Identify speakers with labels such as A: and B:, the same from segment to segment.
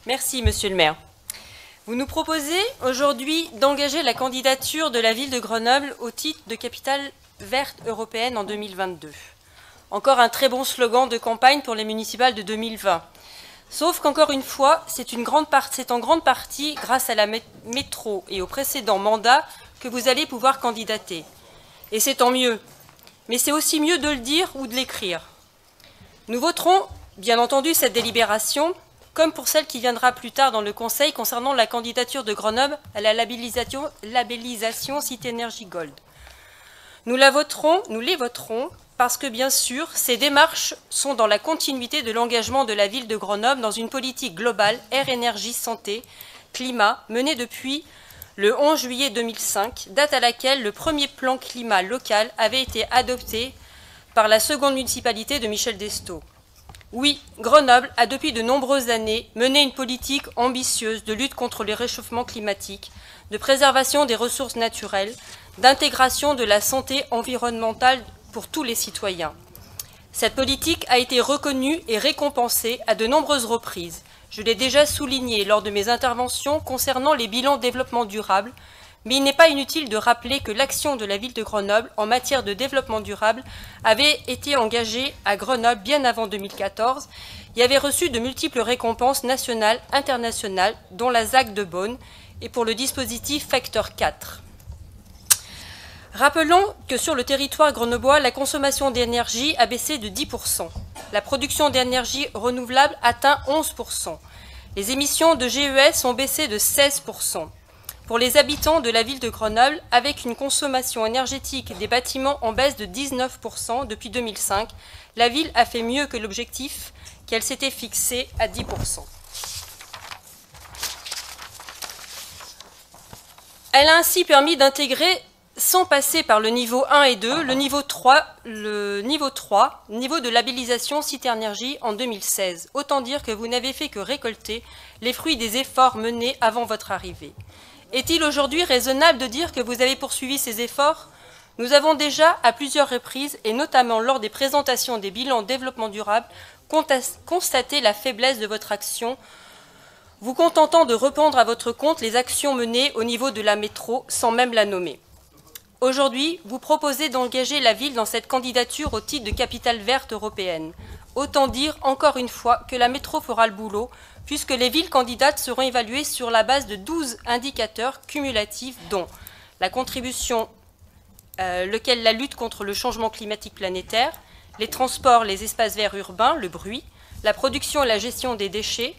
A: Merci, Monsieur le maire. Vous nous proposez aujourd'hui d'engager la candidature de la ville de Grenoble au titre de capitale verte européenne en 2022. Encore un très bon slogan de campagne pour les municipales de 2020. Sauf qu'encore une fois, c'est en grande partie grâce à la métro et au précédent mandat que vous allez pouvoir candidater. Et c'est tant mieux. Mais c'est aussi mieux de le dire ou de l'écrire. Nous voterons, bien entendu, cette délibération, comme pour celle qui viendra plus tard dans le Conseil concernant la candidature de Grenoble à la labellisation Cité Énergie Gold. Nous les voterons parce que, bien sûr, ces démarches sont dans la continuité de l'engagement de la ville de Grenoble dans une politique globale air, énergie, santé, climat, menée depuis le 11 juillet 2005, date à laquelle le premier plan climat local avait été adopté par la seconde municipalité de Michel Destaut. Oui, Grenoble a depuis de nombreuses années mené une politique ambitieuse de lutte contre le réchauffement climatique, de préservation des ressources naturelles, d'intégration de la santé environnementale pour tous les citoyens. Cette politique a été reconnue et récompensée à de nombreuses reprises. Je l'ai déjà souligné lors de mes interventions concernant les bilans développement durable, mais il n'est pas inutile de rappeler que l'action de la ville de Grenoble en matière de développement durable avait été engagée à Grenoble bien avant 2014 et avait reçu de multiples récompenses nationales, internationales, dont la ZAC de Beaune, et pour le dispositif Facteur 4. Rappelons que sur le territoire grenoblois, la consommation d'énergie a baissé de 10%. La production d'énergie renouvelable atteint 11%. Les émissions de GES ont baissé de 16%. Pour les habitants de la ville de Grenoble, avec une consommation énergétique des bâtiments en baisse de 19% depuis 2005, la ville a fait mieux que l'objectif qu'elle s'était fixé à 10%. Elle a ainsi permis d'intégrer, sans passer par le niveau 1 et 2, le niveau 3, niveau de labellisation Cité Énergie en 2016. Autant dire que vous n'avez fait que récolter les fruits des efforts menés avant votre arrivée. Est-il aujourd'hui raisonnable de dire que vous avez poursuivi ces efforts? Nous avons déjà, à plusieurs reprises, et notamment lors des présentations des bilans développement durable, constaté la faiblesse de votre action, vous contentant de reprendre à votre compte les actions menées au niveau de la métro, sans même la nommer. Aujourd'hui, vous proposez d'engager la ville dans cette candidature au titre de capitale verte européenne. Autant dire, encore une fois, que la métro fera le boulot, puisque les villes candidates seront évaluées sur la base de 12 indicateurs cumulatifs, dont la contribution, lequel la lutte contre le changement climatique planétaire, les transports, les espaces verts urbains, le bruit, la production et la gestion des déchets,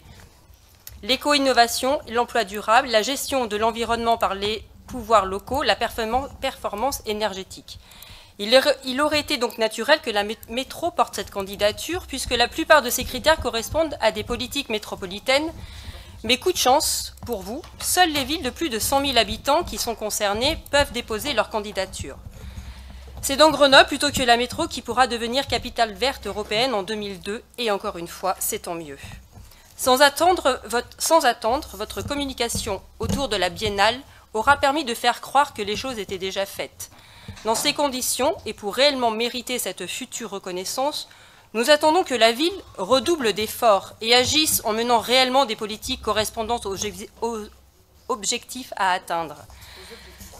A: l'éco-innovation, l'emploi durable, la gestion de l'environnement par les pouvoirs locaux, la performance énergétique. Il aurait été donc naturel que la métro porte cette candidature, puisque la plupart de ces critères correspondent à des politiques métropolitaines. Mais coup de chance pour vous, seules les villes de plus de 100 000 habitants qui sont concernées peuvent déposer leur candidature. C'est donc Grenoble plutôt que la métro qui pourra devenir capitale verte européenne en 2002, et encore une fois, c'est tant mieux. Sans attendre, votre communication autour de la biennale aura permis de faire croire que les choses étaient déjà faites. Dans ces conditions, et pour réellement mériter cette future reconnaissance, nous attendons que la ville redouble d'efforts et agisse en menant réellement des politiques correspondant aux objectifs à atteindre.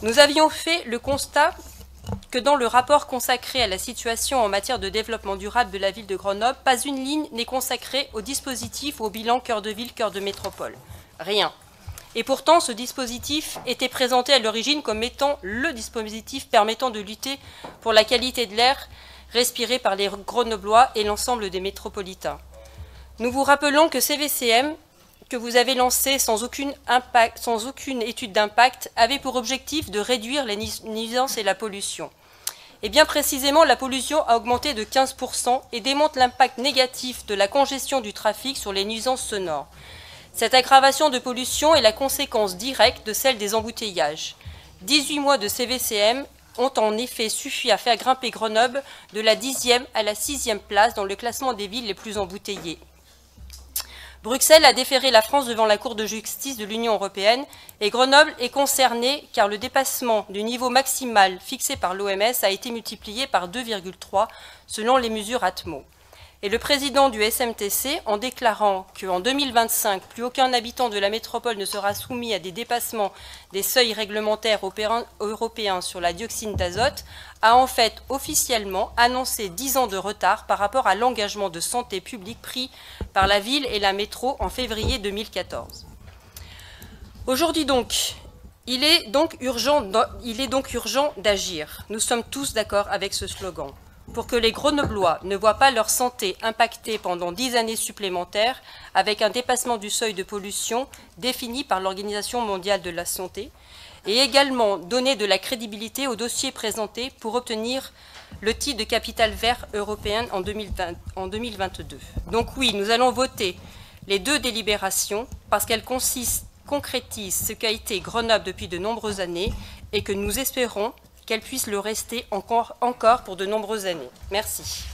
A: Nous avions fait le constat que dans le rapport consacré à la situation en matière de développement durable de la ville de Grenoble, pas une ligne n'est consacrée au dispositif ou au bilan cœur de ville, cœur de métropole. Rien. Et pourtant, ce dispositif était présenté à l'origine comme étant le dispositif permettant de lutter pour la qualité de l'air respiré par les Grenoblois et l'ensemble des métropolitains. Nous vous rappelons que CVCM, que vous avez lancé sans aucune étude d'impact, avait pour objectif de réduire les nuisances et la pollution. Et bien précisément, la pollution a augmenté de 15% et démontre l'impact négatif de la congestion du trafic sur les nuisances sonores. Cette aggravation de pollution est la conséquence directe de celle des embouteillages. 18 mois de CVCM ont en effet suffi à faire grimper Grenoble de la 10e à la 6e place dans le classement des villes les plus embouteillées. Bruxelles a déféré la France devant la Cour de justice de l'Union européenne et Grenoble est concernée car le dépassement du niveau maximal fixé par l'OMS a été multiplié par 2,3 selon les mesures Atmo. Et le président du SMTC, en déclarant qu'en 2025, plus aucun habitant de la métropole ne sera soumis à des dépassements des seuils réglementaires européens sur la dioxine d'azote, a en fait officiellement annoncé 10 ans de retard par rapport à l'engagement de santé publique pris par la ville et la métro en février 2014. Aujourd'hui donc, il est donc urgent d'agir. Nous sommes tous d'accord avec ce slogan. Pour que les Grenoblois ne voient pas leur santé impactée pendant 10 années supplémentaires avec un dépassement du seuil de pollution défini par l'Organisation mondiale de la santé, et également donner de la crédibilité au dossier présenté pour obtenir le titre de capitale vert européenne en 2022. Donc oui, nous allons voter les 2 délibérations parce qu'elles concrétisent ce qu'a été Grenoble depuis de nombreuses années et que nous espérons qu'elle puisse le rester encore pour de nombreuses années. Merci.